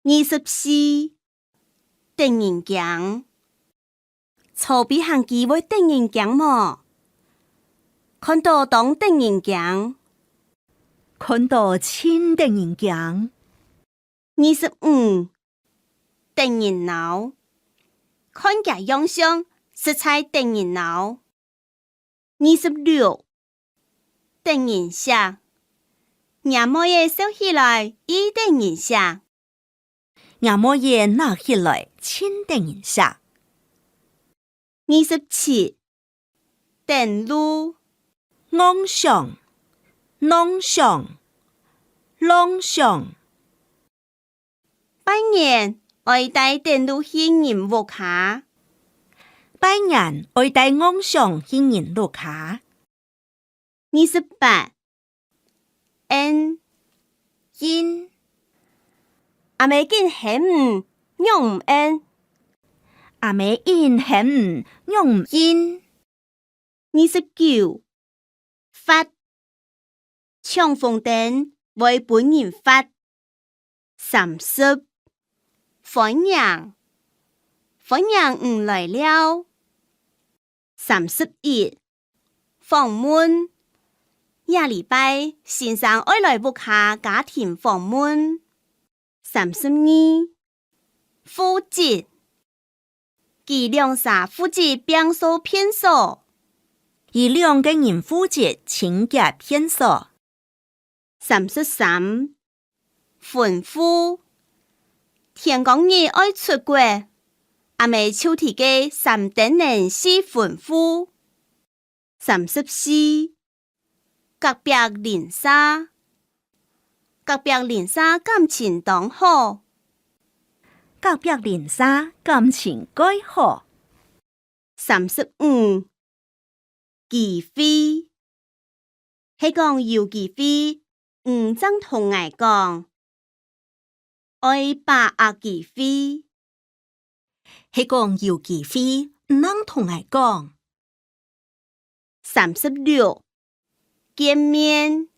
24定人行，曹比行机会定人行么？看到当定人行，看到亲定人行。25定人闹，看架样相，实在定人闹。26定人下，伢某嘢收起来，一定人下。伢某嘢拿起来，亲定人下。27定路，昂上，朗上，朗上。拜年爱带定路去人屋下。拜年爱带昂上去人路下。28因因阿妹见嫌唔用唔因。阿妹因嫌唔用唔因。29发抢风灯为本人发。30欢迎唔来了。31访问下礼拜先生爱来屋下家庭访问。32负责计量啥负责变数偏数。以两个人负责情节偏数。33吩咐天公日爱出国，阿妹手提嘅3等人4吩咐。34隔壁邻舍感情当好。隔壁邻舍感情改好。35忌讳係講有忌讳，唔爭同我講，愛把握忌讳。係講有忌讳，唔能同我講。36見面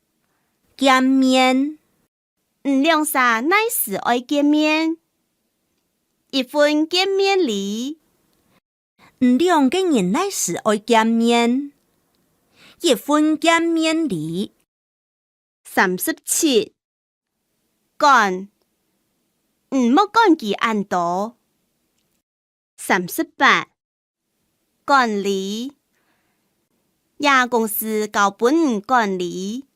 唔兩啥乃時愛見面，一份見面禮唔兩個人乃時愛見面，一份見面禮。37趕唔冇趕佢按到。38管理亞公司交本唔管理。